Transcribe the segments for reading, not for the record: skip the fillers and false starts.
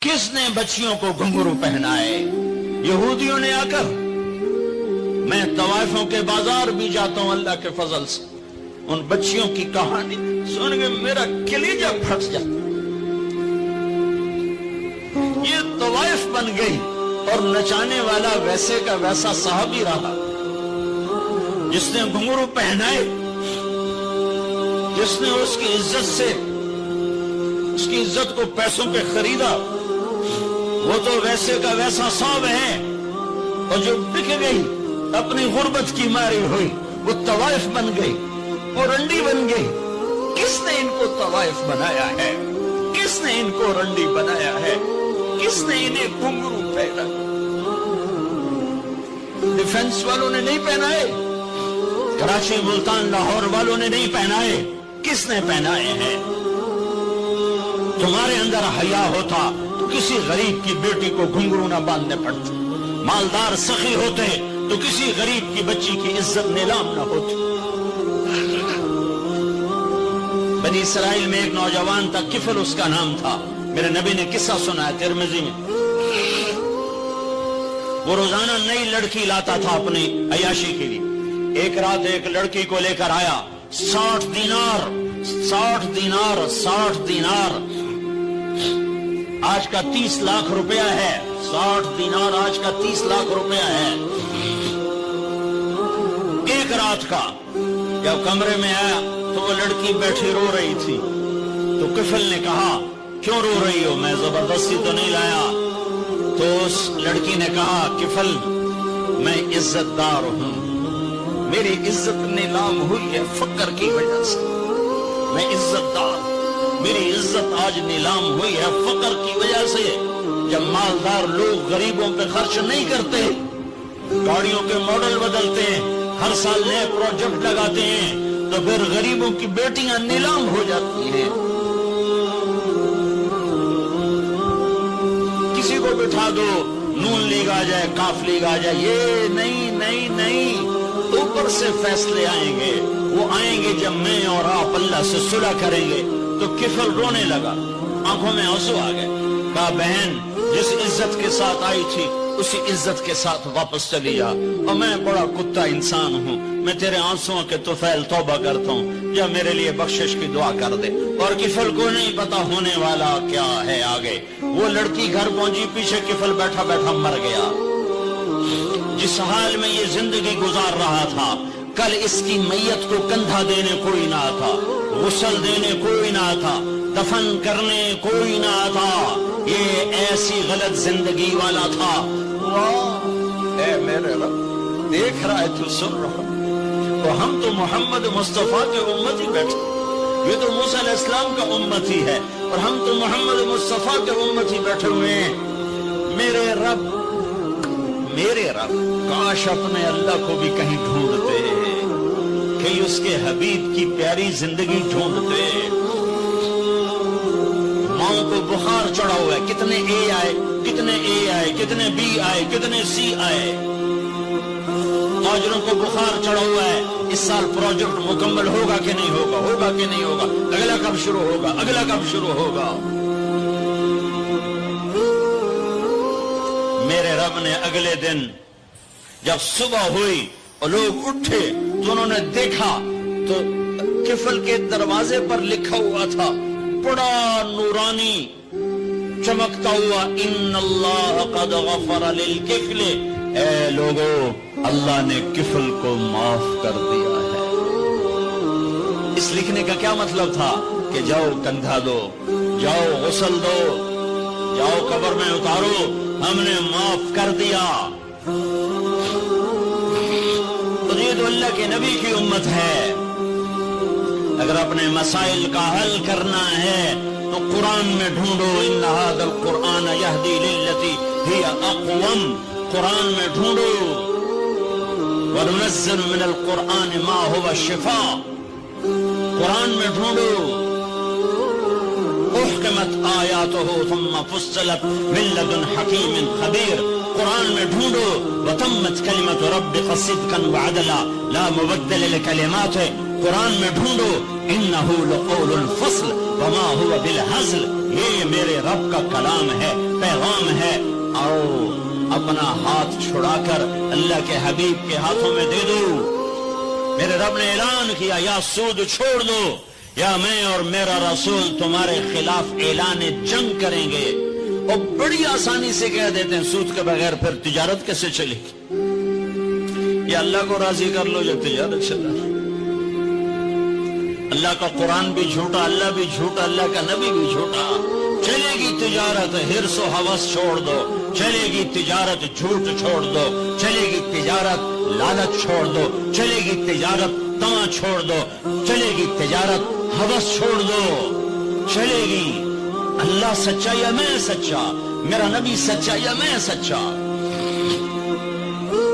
کس نے بچیوں کو گھنگرو پہنائے؟ یہودیوں نے آ کر. میں طوائفوں کے بازار بھی جاتا ہوں اللہ کے فضل سے، ان بچیوں کی کہانی سن کے میرا کلیجہ پھٹ جاتا. یہ طوائف بن گئی اور نچانے والا ویسے کا ویسا صحابی رہا جس نے گھنگرو پہنائے، جس نے اس کی عزت سے اس کی عزت کو پیسوں پہ خریدا، وہ تو ویسے کا ویسا صاحب ہے. اور جو بک گئی اپنی غربت کی ماری ہوئی وہ طوائف بن گئی، وہ رنڈی بن گئی. کس نے ان کو طوائف بنایا ہے؟ کس نے ان کو رنڈی بنایا ہے؟ کس نے انہیں گھنگرو پہنا؟ ڈیفنس والوں نے نہیں پہنائے، کراچی ملتان لاہور والوں نے نہیں پہنائے. کس نے پہنائے ہیں؟ تمہارے اندر حیا ہوتا تو کسی غریب کی بیٹی کو گھنگرو نہ باندھنے پڑتے، مالدار سخی ہوتے تو کسی غریب کی بچی کی عزت نیلام نہ ہوتی. بنی اسرائیل میں ایک نوجوان تھا، کفل اس کا نام تھا. میرے نبی نے قصہ سنا ہے ترمذی میں. وہ روزانہ نئی لڑکی لاتا تھا اپنی عیاشی کے لیے. ایک رات ایک لڑکی کو لے کر آیا، 60 دینار 60 دینار 60 دینار آج کا 30 لاکھ روپیہ ہے. 60 دینار آج کا 30 لاکھ روپیہ ہے. ایک رات کا. جب کمرے میں آیا تو وہ لڑکی بیٹھی رو رہی تھی. تو کفل نے کہا کیوں رو رہی ہو؟ میں زبردستی تو نہیں لایا. تو اس لڑکی نے کہا کفل میں عزت دار ہوں، میری عزت نیلام ہوئی ہے فقر کی وجہ سے. میں عزت دار، میری عزت آج نیلام ہوئی ہے فقر کی وجہ سے. جب مالدار لوگ غریبوں پہ خرچ نہیں کرتے، گاڑیوں کے ماڈل بدلتے ہیں، ہر سال نئے پروجیکٹ لگاتے ہیں، تو پھر غریبوں کی بیٹیاں نیلام ہو جاتی ہیں. کسی کو بٹھا دو، نون لیگ آ جائے، کاف لیگ آ جائے، یہ نہیں نہیں نہیں. اوپر سے فیصلے آئیں گے. وہ آئیں گے جب میں اور آپ اللہ سے صلح کریں گے. تو کفل رونے لگا، آنکھوں میں آنسو آ گئے. کہا بہن جس عزت کے ساتھ آئی تھی اسی عزت کے ساتھ واپس چلی جا. اور میں بڑا کتا انسان ہوں، میں تیرے آنسوؤں کے طفیل توبہ کرتا ہوں، یا میرے لیے بخشش کی دعا کر دے. اور کفل کو نہیں پتا ہونے والا کیا ہے آگے. وہ لڑکی گھر پہنچی، پیچھے کفل بیٹھا بیٹھا مر گیا. جس حال میں یہ زندگی گزار رہا تھا، کل اس کی میت کو کندھا دینے کوئی نہ تھا، غسل دینے کوئی نہ تھا، دفن کرنے کوئی نہ تھا. یہ ایسی غلط زندگی والا تھا. اے میرے رب، دیکھ رہا ہے تو سن رہا. تو ہم تو محمد مصطفیٰ کے امت ہی بیٹھے، یہ تو موسیٰ علیہ السلام کا امت ہی ہے، اور ہم تو محمد مصطفیٰ کے امت ہی بیٹھے ہوئے ہیں. میرے رب کاش اپنے اللہ کو بھی کہیں ڈھونڈتے، کہیں اس کے حبیب کی پیاری زندگی ڈھونڈتے. ماؤں کو بخار چڑھا ہوا ہے، کتنے اے آئے، کتنے اے آئے، کتنے بی آئے، کتنے سی آئے. تاجروں کو بخار چڑھا ہوا ہے، اس سال پروجیکٹ مکمل ہوگا کہ نہیں ہوگا، ہوگا کہ نہیں ہوگا، اگلا کب شروع ہوگا، اگلا کب شروع ہوگا. میرے رب نے اگلے دن جب صبح ہوئی اور لوگ اٹھے تو انہوں نے دیکھا تو کفل کے دروازے پر لکھا ہوا تھا بڑا نورانی چمکتا ہوا، ان اللہ قد غفر للکفل. اے لوگو، اللہ نے کفل کو معاف کر دیا ہے. اس لکھنے کا کیا مطلب تھا کہ جاؤ کندھا دو، جاؤ غسل دو، جاؤ قبر میں اتارو، ہم نے معاف کر دیا. تو یہ تو اللہ کے نبی کی امت ہے. اگر اپنے مسائل کا حل کرنا ہے تو قرآن میں ڈھونڈو. ان ھذا القرآن یہدی للتی ہی اقوم. قرآن میں ڈھونڈو. وننزل من القرآن ما هو شفاء. قرآن میں ڈھونڈو. احکمت آیاتہ ثم فصلت من لدن حکیم خبیر. قرآن میں ڈھونڈو. وتمت کلمت ربک صدقا وعدلا لا مبدل لکلماتہ. قرآن میں ڈھونڈو. انہ لقول الفصل وما هو بالہزل. یہ میرے رب کا کلام ہے، پیغام ہے، آؤ اپنا ہاتھ چھڑا کر اللہ کے حبیب کے ہاتھوں میں دے دو۔ میرے رب نے اعلان کیا یا سود چھوڑ دو یا میں اور میرا رسول تمہارے خلاف اعلان جنگ کریں گے۔ اور بڑی آسانی سے کہہ دیتے ہیں سود کے بغیر پھر تجارت کیسے چلے گی؟ یا اللہ کو راضی کر لو یا تجارت چلا۔ اللہ کا قرآن بھی جھوٹا، اللہ بھی جھوٹا، اللہ کا نبی بھی جھوٹا۔ چلے گی تجارت حرص و ہوس چھوڑ دو، چلے گی تجارت جھوٹ چھوڑ دو، چلے گی تجارت لالچ چھوڑ دو، چلے گی تجارت طمع چھوڑ دو، چلے گی تجارت ہوس چھوڑ دو، چلے گی۔ اللہ سچا یا میں سچا، میرا نبی سچا یا میں سچا۔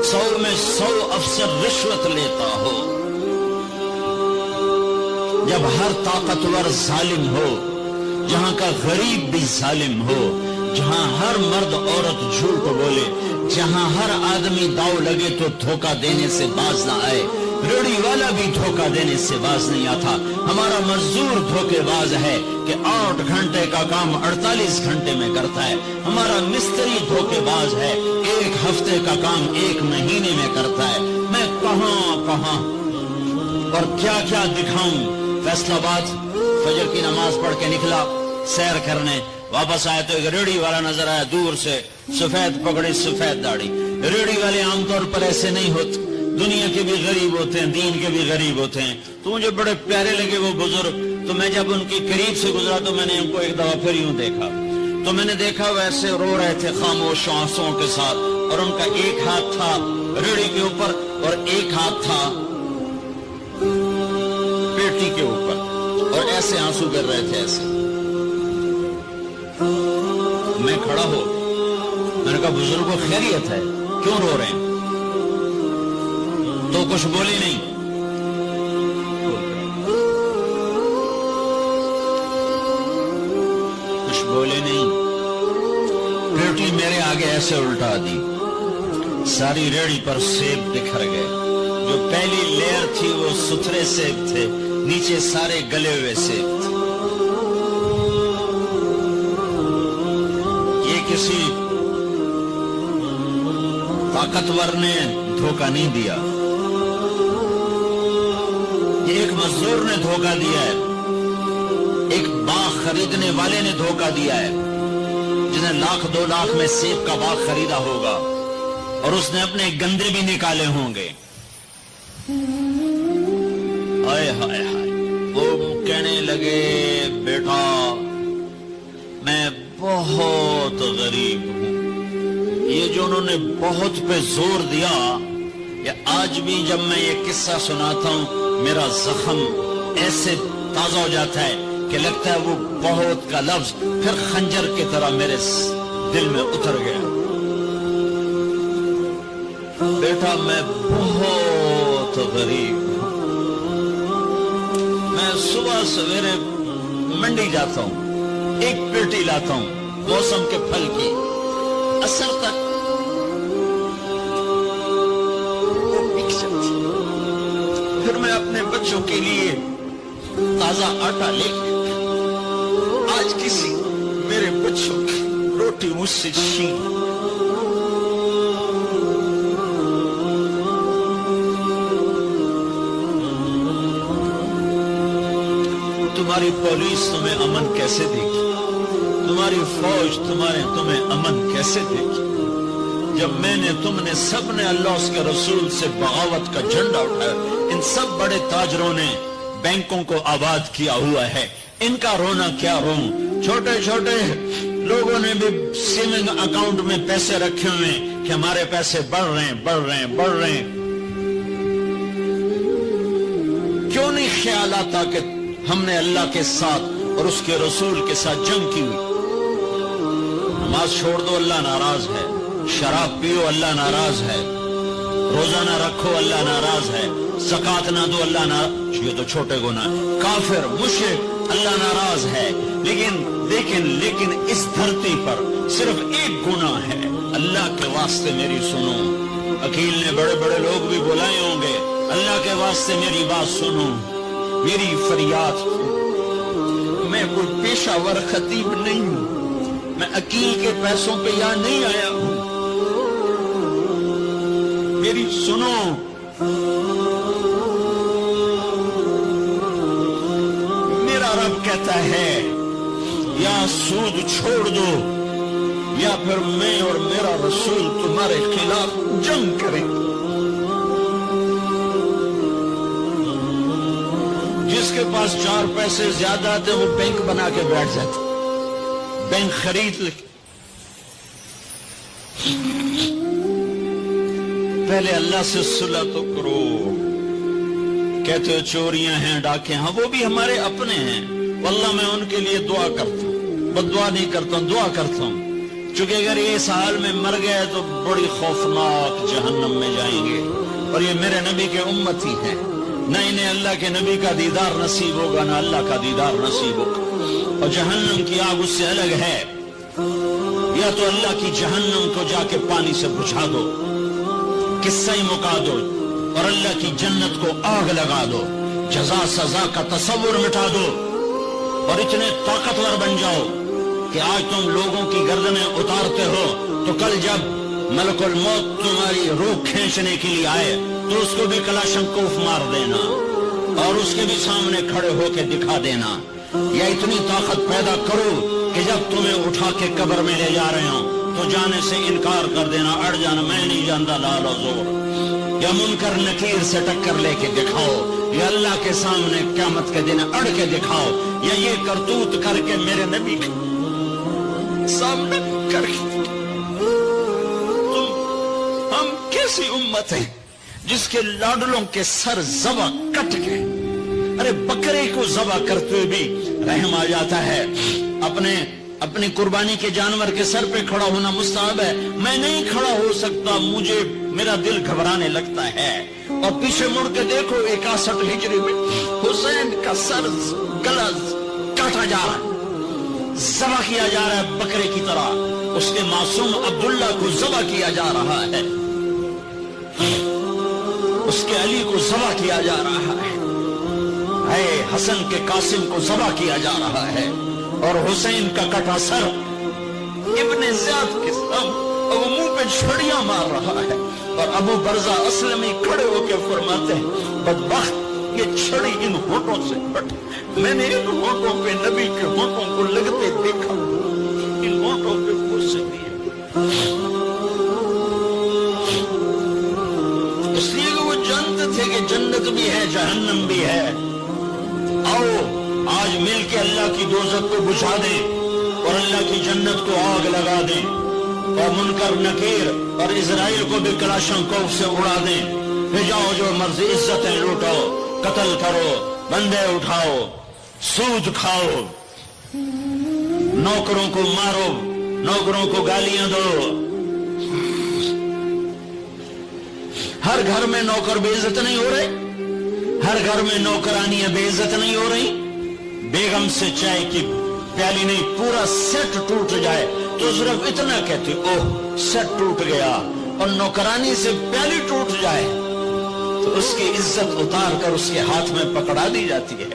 100 میں 100 افسر رشوت لیتا ہو، جب ہر طاقتور ظالم ہو، جہاں کا غریب بھی ظالم ہو، جہاں ہر مرد عورت جھوٹ بولے، جہاں ہر آدمی داؤ لگے تو دھوکہ دینے سے باز نہ آئے، ریڑھی والا بھی دھوکہ دینے سے باز نہیں آتا۔ ہمارا مزدور دھوکے باز ہے کہ 8 گھنٹے کا کام 48 گھنٹے میں کرتا ہے۔ ہمارا مستری دھوکے باز ہے، 1 ہفتے کا کام 1 مہینے میں کرتا ہے۔ میں کہاں اور کیا کیا دکھاؤں۔ فیصل آباد فجر کی نماز پڑھ کے نکلا سیر کرنے، واپس آئے تو ایک ریڑھی والا نظر آیا دور سے، سفید پگڑی سفید داڑھی۔ ریڑھی والے عام طور پر ایسے نہیں ہوتے، دنیا کے بھی غریب ہوتے ہیں، دین کے بھی غریب ہوتے ہیں۔ تو مجھے بڑے پیارے لگے وہ بزرگ، تو میں جب ان کے قریب سے گزرا تو میں نے ان کو ایک دفعہ پھر یوں دیکھا، تو میں نے دیکھا ویسے رو رہے تھے خاموش آنسوؤں کے ساتھ، اور ان کا ایک ہاتھ تھا ریڑھی کے اوپر اور ایک ہاتھ تھا پیٹی کے اوپر، اور ایسے آنسو گر رہے تھے ایسے۔ میں کھڑا ہو، میں نے کہا بزرگوں خیریت ہے، کیوں رو رہے ہیں؟ تو کچھ بولی نہیں، کچھ بولے نہیں، پیٹی میرے آگے ایسے الٹا دی، ساری ریڑھی پر سیب بکھر گئے۔ جو پہلی لیئر تھی وہ ستھرے سیب تھے، نیچے سارے گلے ہوئے سیب تھے۔ یہ کسی طاقتور نے دھوکہ نہیں دیا، یہ ایک مزدور نے دھوکہ دیا ہے، ایک باغ خریدنے والے نے دھوکہ دیا ہے، جس نے 1,00,000 2 لاکھ میں سیب کا باغ خریدا ہوگا اور اس نے اپنے گندے بھی نکالے ہوں گے۔ ہائے ہائے ہائے، وہ کہنے لگے بیٹا میں بہت غریب ہوں۔ یہ جو انہوں نے بہت پہ زور دیا، یہ آج بھی جب میں یہ قصہ سناتا ہوں میرا زخم ایسے تازہ ہو جاتا ہے کہ لگتا ہے وہ بہت کا لفظ پھر خنجر کی طرح میرے دل میں اتر گیا۔ بیٹا میں بہت غریب ہوں، میں صبح سویرے منڈی جاتا ہوں، ایک پیٹی لاتا ہوں موسم کے پھل کی، اثر تک وہ بک جاتی، پھر میں اپنے بچوں کے لیے تازہ آٹا لے کے آج کسی میرے بچوں کی روٹی مجھ سے چھین۔ تمہاری پولیس تمہیں امن کیسے دے گی؟ تمہاری فوج تمہیں امن کیسے دے گی؟ جب میں نے تم نے سب نے اللہ اس کے رسول سے بغاوت کا جھنڈا اٹھایا، ان سب بڑے تاجروں نے بینکوں کو آباد کیا ہوا ہے، ان کا رونا کیا روں؟ چھوٹے چھوٹے لوگوں نے بھی سیونگ اکاؤنٹ میں پیسے رکھے ہوئے کہ ہمارے پیسے بڑھ رہے ہیں۔ کیوں نہیں خیال آتا کہ ہم نے اللہ کے ساتھ اور اس کے رسول کے ساتھ جنگ کی ہوئی؟ نماز چھوڑ دو اللہ ناراض ہے، شراب پیو اللہ ناراض ہے، روزہ نہ رکھو اللہ ناراض ہے، زکات نہ دو اللہ ناراض، یہ تو چھوٹے گناہ، کافر مشرک اللہ ناراض ہے، لیکن اس دھرتی پر صرف ایک گناہ ہے، اللہ کے واسطے میری سنو۔ وکیل نے بڑے بڑے لوگ بھی بلائے ہوں گے، اللہ کے واسطے میری بات سنو، میری فریاد۔ میں کوئی پیشہ ور خطیب نہیں ہوں، میں عقیل کے پیسوں پہ یہاں نہیں آیا ہوں، میری سنو، میرا رب کہتا ہے یا سود چھوڑ دو یا پھر میں اور میرا رسول تمہارے خلاف جنگ کریں۔ جس کے پاس 4 پیسے زیادہ آتے وہ بینک بنا کے بیٹھ جاتے، بینک خرید لے۔ پہلے اللہ سے صلح تو کرو۔ کہتے ہو چوریاں ہیں، ڈاکے ہیں، وہ بھی ہمارے اپنے ہیں، واللہ میں ان کے لیے دعا کرتا ہوں، بد دعا نہیں کرتا ہوں، دعا کرتا ہوں، چونکہ اگر یہ اس حال میں مر گئے تو بڑی خوفناک جہنم میں جائیں گے، اور یہ میرے نبی کے امتی ہیں، نہ انہیں اللہ کے نبی کا دیدار نصیب ہوگا نہ اللہ کا دیدار نصیب ہوگا، اور جہنم کی آگ اس سے الگ ہے۔ یا تو اللہ کی جہنم کو جا کے پانی سے بجھا دو، قصہ ہی مکا دو، اور اللہ کی جنت کو آگ لگا دو، جزا سزا کا تصور مٹا دو، اور اتنے طاقتور بن جاؤ کہ آج تم لوگوں کی گردنیں اتارتے ہو تو کل جب ملک الموت تمہاری روح کھینچنے کے لیے آئے تو اس کو بھی کلاشنکوف مار دینا اور اس کے بھی سامنے کھڑے ہو کے دکھا دینا، یا اتنی طاقت پیدا کرو کہ جب تمہیں اٹھا کے قبر میں لے جا رہے ہوں تو جانے سے انکار کر دینا، اڑ جانا، میں نہیں جانتا لال و زور، یا منکر نکیر سے ٹکر لے کے دکھاؤ، یا اللہ کے سامنے قیامت کے دن اڑ کے دکھاؤ، یا یہ کرتوت کر کے میرے نبی کے سامنے کر کے۔ ہم کیسی امت ہے جس کے لاڈلوں کے سر ذبح کٹ گئے؟ ارے بکرے کو ذبح کرتے ہوئے بھی رحم آ جاتا ہے۔ اپنی قربانی کے جانور کے سر پہ کھڑا ہونا مستحب ہے، میں نہیں کھڑا ہو سکتا، مجھے میرا دل گھبرانے لگتا ہے۔ اور پیچھے مڑ کے دیکھو 61 ہجری میں حسین کا سر گلا کاٹا جا رہا ہے، ذبح کیا جا رہا ہے بکرے کی طرح، اس کے معصوم عبداللہ کو ذبح کیا جا رہا ہے، اس کے علی کو ذبح کیا جا رہا ہے، حسن کے قاسم کو ذبح کیا جا رہا ہے، اور حسین کا کٹا سر ابن زیاد کے سامنے وہ منہ پہ چھڑیاں مار رہا ہے، اور ابو برزہ اسلمی کھڑے ہو کے فرماتے ہیں بدبخت یہ چھڑی ان ہونٹوں سے پھٹ، میں نے ان ہونٹوں پہ نبی کے ہونٹوں کو لگتے دیکھا، ان ہونٹوں پہ غصے دیے، اس لیے کہ وہ جانتے تھے کہ جنت بھی ہے جہنم بھی ہے۔ آؤ آج مل کے اللہ کی دوزخ کو بجھا دیں اور اللہ کی جنت کو آگ لگا دیں، اور منکر نکیر اور اسرائیل کو بھی کلاشنکوف سے اڑا دیں، پھر جاؤ جو مرضی عزتیں لوٹو، قتل کرو، بندے اٹھاؤ، سود کھاؤ، نوکروں کو مارو، نوکروں کو گالیاں دو۔ ہر گھر میں نوکر بے عزت نہیں ہو رہے، ہر گھر میں نوکرانیاں بے عزت نہیں ہو رہی۔ بیگم سے چائے کی پیالی نہیں پورا سیٹ ٹوٹ جائے تو صرف اتنا کہتی اوہ سیٹ ٹوٹ گیا، اور نوکرانی سے پیالی ٹوٹ جائے تو اس کی عزت اتار کر اس کے ہاتھ میں پکڑا دی جاتی ہے۔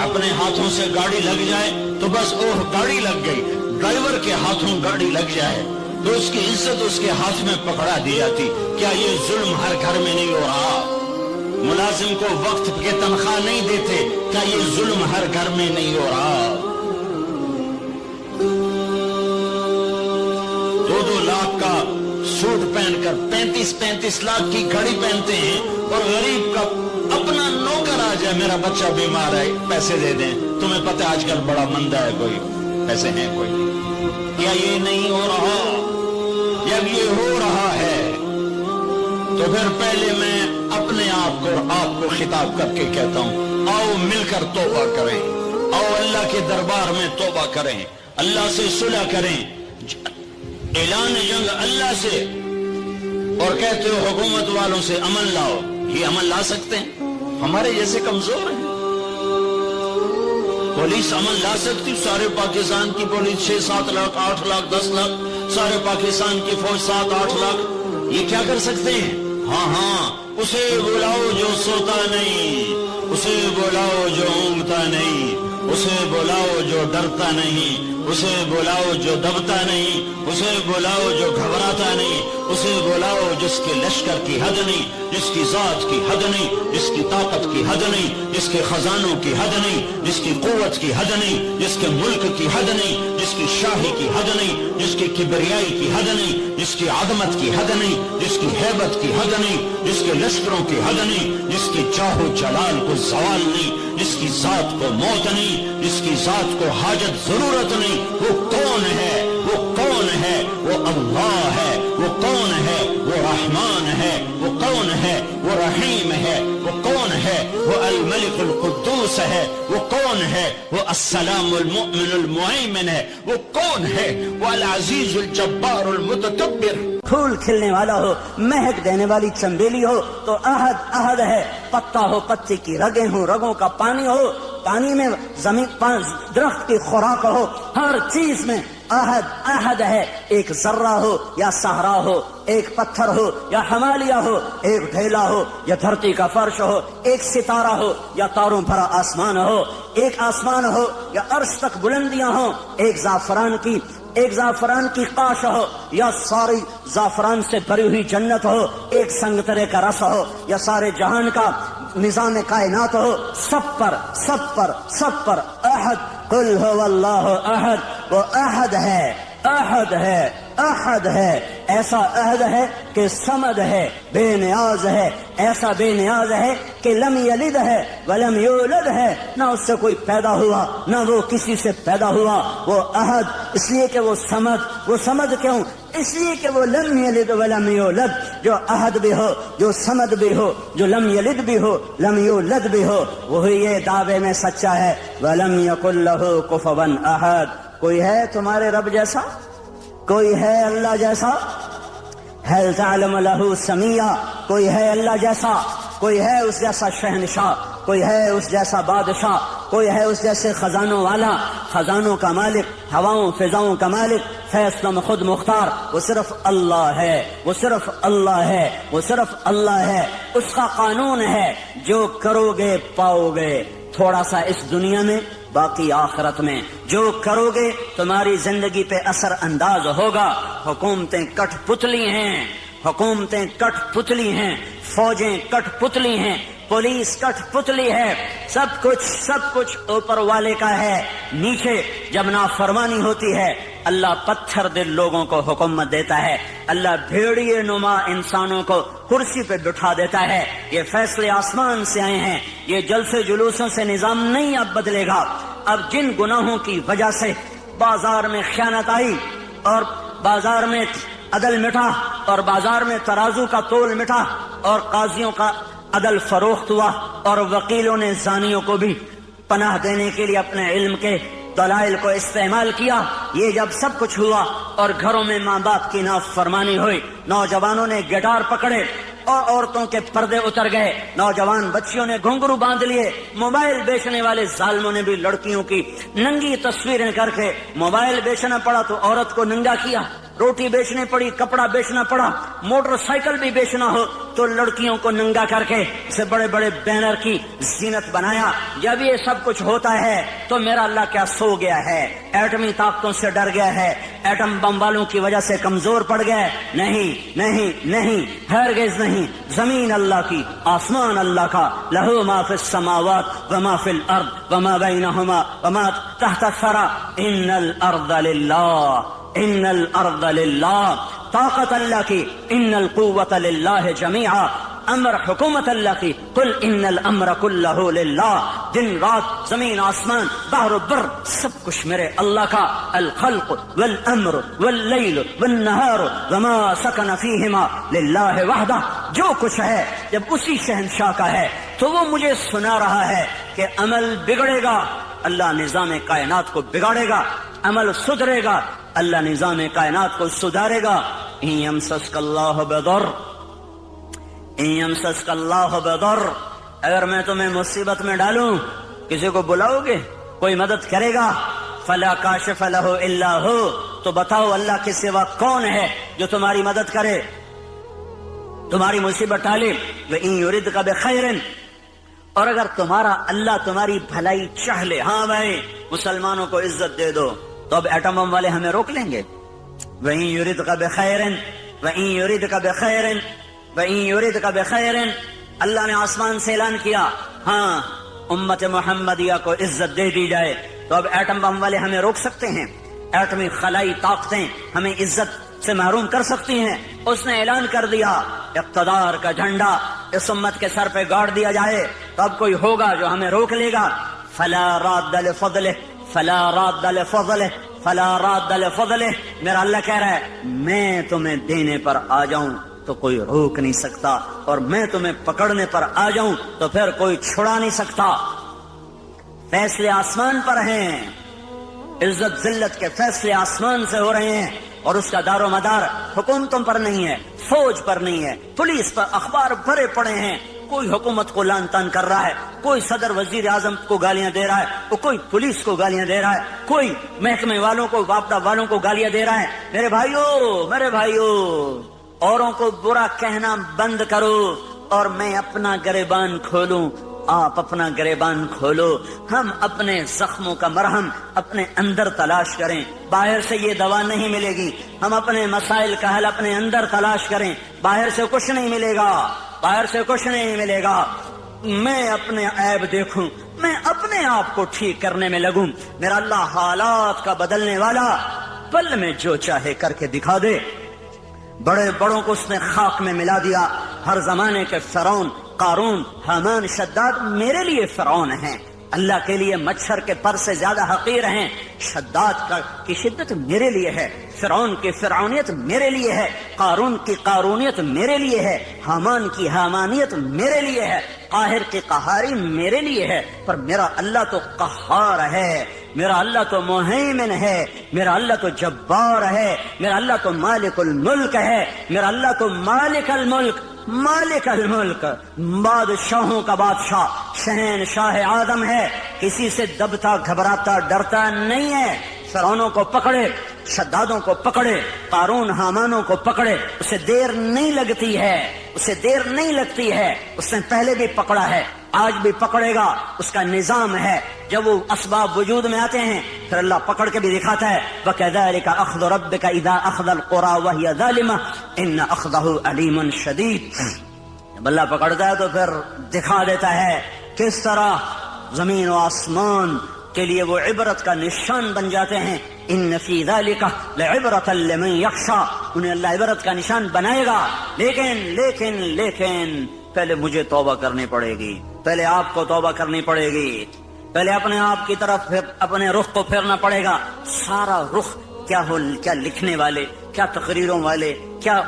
اپنے ہاتھوں سے گاڑی لگ جائے تو بس اوہ گاڑی لگ گئی، ڈرائیور کے ہاتھوں گاڑی لگ جائے تو اس کی عزت اس کے ہاتھ میں پکڑا دی جاتی۔ کیا یہ ظلم ہر گھر میں نہیں ہو رہا؟ ملازم کو وقت کے تنخواہ نہیں دیتے، کیا یہ ظلم ہر گھر میں نہیں ہو رہا؟ 2-2 لاکھ کا سوٹ پہن کر 35 لاکھ کی گھڑی پہنتے ہیں، اور غریب کا اپنا نوکر آ جائے میرا بچہ بیمار ہے پیسے دے دیں، تمہیں پتہ آج کل بڑا مندہ ہے، کوئی پیسے ہیں کوئی؟ کیا یہ نہیں ہو رہا؟ جب یہ ہو رہا ہے تو پھر پہلے میں اپنے آپ کو اور آپ کو خطاب کر کے کہتا ہوں آؤ مل کر توبہ کریں، آؤ اللہ کے دربار میں توبہ کریں، اللہ سے صلح کریں، اعلان جنگ اللہ سے، اور کہتے ہو حکومت والوں سے امن لاؤ، یہ امن لا سکتے ہیں؟ ہمارے جیسے کمزور ہیں۔ پولیس امن لا سکتی؟ سارے پاکستان کی پولیس 6-7 لاکھ 8 لاکھ 10 لاکھ، سارے پاکستان کی فوج 7-8 لاکھ، یہ کیا کر سکتے ہیں؟ ہاں اسے بلاؤ جو سوتا نہیں، اسے بلاؤ جو اونگتا نہیں، اسے بلاؤ جو ڈرتا نہیں، اسے بلاؤ جو دبتا نہیں، اسے بلاؤ جو گھبراتا نہیں، اسے بلاؤ جس کے لشکر کی حد نہیں، جس کی ذات کی حد نہیں، جس کی طاقت کی حد نہیں، جس کے خزانوں کی حد نہیں، جس کی قوت کی حد نہیں، جس کے ملک کی حد نہیں، جس کی شاہی کی حد نہیں، جس کی کبریائی کی حد نہیں، جس کی عظمت کی حد نہیں، جس کی ہیبت کی حد نہیں، جس کے لشکروں کی حد نہیں، جس کی جاہ و جلال کو زوال نہیں، جس کی ذات کو موت نہیں، جس کی ذات کو حاجت ضرورت نہیں۔ وہ کون ہے؟ وہ کون ہے؟ وہ اللہ ہے۔ وہ کون ہے؟ وہ رحمان ہے۔ وہ کون ہے؟ وہ رحیم ہے۔ وہ کون ہے؟ وہ الملک القدوس ہے۔ وہ کون ہے؟ وہ السلام المؤمن المہیمن ہے۔ وہ کون ہے؟ وہ العزیز الجبار المتکبر۔ پھول کھلنے والا ہو، مہک دینے والی چنبیلی ہو تو احد احد ہے، پتا ہو پتے کی رگیں ہوں، رگوں کا پانی ہو، پانی میں زمین درخت کی خوراک ہو، ہر چیز میں احد احد ہے۔ ایک ذرہ ہو یا صحرا ہو، ایک پتھر ہو یا ہمالیہ ہو، ایک ڈھیلا ہو یا دھرتی کا فرش ہو، ایک ستارہ ہو یا تاروں بھرا آسمان ہو، ایک آسمان ہو یا عرش تک بلندیاں ہوں، ایک زعفران کی قاش ہو یا ساری زعفران سے بھری ہوئی جنت ہو، ایک سنگترے کا رس ہو یا سارے جہان کا نظام کائنات ہو، سب پر احد، قل هو اللہ احد، وہ احد ہے، ایسا احد ہے کہ صمد ہے، بے نیاز ہے، ایسا بے نیاز ہے کہ لم یلد ہے ولم یولد ہے، نہ اس سے کوئی پیدا ہوا نہ وہ کسی سے پیدا ہوا۔ وہ احد اس لیے کہ وہ صمد کیوں؟ اس لیے کہ وہ لم یلد ولم یولد، جو احد بھی ہو، جو صمد بھی ہو، جو لم یلد بھی ہو، لم یولد بھی ہو، وہی یہ دعوے میں سچا ہے۔ ولم یکن لہ کفوا احد۔ کوئی ہے تمہارے رب جیسا؟ کوئی ہے اللہ جیسا؟ هل تعلم له سمیہ؟ کوئی ہے اللہ جیسا؟ کوئی ہے اس جیسا شہنشاہ؟ کوئی ہے اس جیسا بادشاہ؟ کوئی ہے اس جیسے خزانوں والا، خزانوں کا مالک، ہواؤں فضاؤں کا مالک، فیصلوں میں خود مختار؟ وہ صرف اللہ ہے، وہ صرف اللہ ہے، وہ صرف اللہ ہے۔ اس کا قانون ہے، جو کرو گے پاؤ گے، تھوڑا سا اس دنیا میں، باقی آخرت میں۔ جو کرو گے تمہاری زندگی پہ اثر انداز ہوگا۔ حکومتیں کٹ پتلی ہیں، فوجیں کٹ پتلی ہیں، پولیس کٹ پتلی ہے، سب کچھ اوپر والے کا ہے۔ نیچے جب نافرمانی ہوتی ہے، اللہ پتھر دل لوگوں کو حکومت دیتا ہے، اللہ بھیڑیے نما انسانوں کو کرسی پہ بٹھا دیتا ہے۔ یہ فیصلے آسمان سے آئے ہیں، یہ جلسے جلوسوں سے نظام نہیں اب بدلے گا۔ اب جن گناہوں کی وجہ سے بازار میں خیانت آئی اور بازار میں عدل مٹا اور بازار میں ترازو کا تول مٹا اور قاضیوں کا عدل فروخت ہوا اور وکیلوں نے زانیوں کو بھی پناہ دینے کے لیے اپنے علم کے دلائل کو استعمال کیا، یہ جب سب کچھ ہوا اور گھروں میں ماں باپ کی نافرمانی ہوئی، نوجوانوں نے گٹار پکڑے اور عورتوں کے پردے اتر گئے، نوجوان بچیوں نے گھنگرو باندھ لیے، موبائل بیچنے والے ظالموں نے بھی لڑکیوں کی ننگی تصویریں کر کے، موبائل بیچنا پڑا تو عورت کو ننگا کیا، روٹی بیچنی پڑی، کپڑا بیچنا پڑا، موٹر سائیکل بھی بیچنا ہو تو لڑکیوں کو ننگا کر کے اسے بڑے بڑے بینر کی زینت بنایا۔ جب یہ سب کچھ ہوتا ہے تو میرا اللہ کیا سو گیا ہے؟ ایٹمی طاقتوں سے ڈر گیا ہے؟ ایٹم بم والوں کی وجہ سے کمزور پڑ گیا ہے؟ نہیں، ہرگز نہیں۔ زمین اللہ کی، آسمان اللہ کا، لہو ما فی السماوات وما فی الارض وما بینہما وما تحت الثری، ان الارض للہ، طاقت اللہ کی، ان القوت للہ جمیعا، امر حکومت اللہ کی، قل ان الامر کلہ للہ، دن رات، زمین آسمان، بحر و بر، سب کچھ میرے اللہ کا، الخلق والامر واللیل والنہار وما سکن فیہما للہ وحدہ، جو کچھ ہے جب اسی شہنشاہ کا ہے تو وہ مجھے سنا رہا ہے کہ عمل بگڑے گا، اللہ نظام کائنات کو بگاڑے گا، عمل سدھرے گا، اللہ نظام کائنات کو سدھارے گا۔ ان یمسسک اللہ بضر، اگر میں تمہیں مصیبت میں ڈالوں کسی کو بلاؤ گے، کوئی مدد کرے گا؟ فلا کاشف لہ الا ہو، تو بتاؤ اللہ کے سوا کون ہے جو تمہاری مدد کرے، تمہاری مصیبت ٹالے؟ وَإِن يُرِدْكَ بِخَيْرٍ، اور اگر تمہارا اللہ تمہاری بھلائی چاہ لے، ہاں بھائی مسلمانوں کو عزت دے دو، تو اب ایٹم بم والے ہمیں روک لیں گے؟ وَإِن يُرِدْكَ بِخَيْرٍ وَإِن يُرِدْكَ بِخَيْرٍ وَإِن يُرِدْكَ بِخَيْرٍ، اللہ نے آسمان سے اعلان کیا ہاں امت محمدیہ کو عزت دے دی جائے، تو اب ایٹم بم والے ہمیں روک سکتے ہیں؟ ایٹمی خلائی طاقتیں ہمیں عزت سے محروم کر سکتی ہیں؟ اس نے اعلان کر دیا اقتدار کا جھنڈا اس امت کے سر پہ گاڑ دیا جائے، تو اب کوئی ہوگا جو ہمیں روک لے گا؟ فلا راد لفضلہ فلا راد لفضلہ فلا راد لفضلہ، میرا اللہ کہہ رہا ہے میں تمہیں دینے پر آ جاؤں تو کوئی روک نہیں سکتا، اور میں تمہیں پکڑنے پر آ جاؤں تو پھر کوئی چھڑا نہیں سکتا۔ فیصلے آسمان پر ہیں، عزت ذلت کے فیصلے آسمان سے ہو رہے ہیں، اور اس کا دار و مدار حکومتوں پر نہیں ہے، فوج پر نہیں ہے، پولیس پر اخبار بھرے پڑے ہیں، کوئی حکومت کو لان تان کر رہا ہے، کوئی صدر وزیر اعظم کو گالیاں دے رہا ہے، کوئی پولیس کو گالیاں دے رہا ہے، کوئی محکمے والوں کو واپڈا والوں کو گالیاں دے رہا ہے۔ میرے بھائیو اوروں کو برا کہنا بند کرو اور میں اپنا گریبان کھولوں، آپ اپنا گریبان کھولو، ہم اپنے زخموں کا مرہم اپنے اندر تلاش کریں، باہر سے یہ دوا نہیں ملے گی، ہم اپنے مسائل کا حل اپنے اندر تلاش کریں، باہر سے کچھ نہیں ملے گا، باہر سے کچھ نہیں ملے گا۔ میں اپنے عیب دیکھوں، میں اپنے آپ کو ٹھیک کرنے میں لگوں، میرا اللہ حالات کا بدلنے والا، پل میں جو چاہے کر کے دکھا دے۔ بڑے بڑوں کو اس نے خاک میں ملا دیا، ہر زمانے کے فرعون، قارون، حامان، شداد میرے لیے فرعون ہیں، اللہ کے لیے مچھر کے پر سے زیادہ حقیر ہیں، شداد کی شدت میرے لیے ہے، فرعون کی فرعونیت میرے لیے ہے، قارون کی قارونیت میرے لیے ہے، حامان کی حامانیت میرے لیے ہے، قاہر کی قہاری میرے لیے ہے، پر میرا اللہ تو قہار ہے، میرا اللہ تو مہیمن ہے، میرا اللہ تو جبار ہے، میرا اللہ تو مالک الملک ہے، میرا اللہ تو مالک الملک بادشاہوں کا بادشاہ، شہنشاہ آدم ہے، کسی سے دبتا گھبراتا ڈرتا نہیں ہے۔ فرعونوں کو پکڑے، شدادوں کو پکڑے، قارون حامانوں کو پکڑے، اسے دیر نہیں لگتی ہے، اسے دیر نہیں لگتی ہے، اس نے پہلے بھی پکڑا ہے، آج بھی پکڑے گا، اس کا نظام ہے، جب وہ اسباب وجود میں آتے ہیں پھر اللہ پکڑ کے بھی دکھاتا ہے، وَكَذَلِكَ أَخْذُ رَبِّكَ إِذَا أَخْذَ الْقُرَى وَهِيَ ظَالِمَةٌ إِنَّ أَخْذَهُ أَلِيمٌ شَدِيدٌ۔ جب اللہ پکڑتا ہے تو پھر دکھا دیتا ہے کس طرح زمین و آسمان کے لیے وہ عبرت کا نشان بن جاتے ہیں۔ ان فی ذلک لعبرۃ لمن یخشی، انہیں اللہ عبرت کا نشان بنائے گا، لیکن پہلے مجھے توبہ کرنی پڑے گی، پہلے آپ کو توبہ کرنی پڑے گی، پہلے اپنے آپ کی طرف اپنے رخ کو پھیرنا پڑے گا۔ سارا رخ کیا لکھنے والے، کیا تقریروں والے، کیا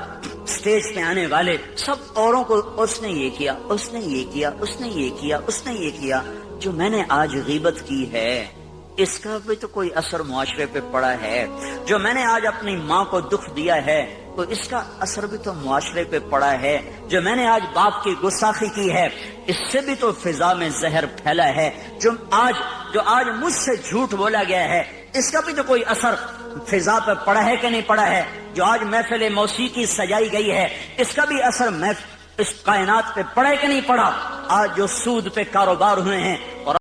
سٹیج پہ آنے والے، سب اوروں کو اس نے یہ کیا، اس نے یہ کیا، اس نے یہ کیا، اس نے یہ کیا۔ جو میں نے آج غیبت کی ہے اس کا بھی تو کوئی اثر معاشرے پہ پڑا ہے، جو میں نے آج اپنی ماں کو دکھ دیا ہے تو اس کا اثر بھی تو معاشرے پہ پڑا ہے، جو میں نے آج باپ کی گستاخی کی ہے اس سے بھی تو فضا میں زہر پھیلا ہے، جو آج مجھ سے جھوٹ بولا گیا ہے اس کا بھی تو کوئی اثر فضا پہ پڑا ہے کہ نہیں پڑا ہے، جو آج محفل موسیقی سجائی گئی ہے اس کا بھی اثر اس کائنات پہ پڑا ہے کہ نہیں پڑا، آج جو سود پہ کاروبار ہوئے ہیں اور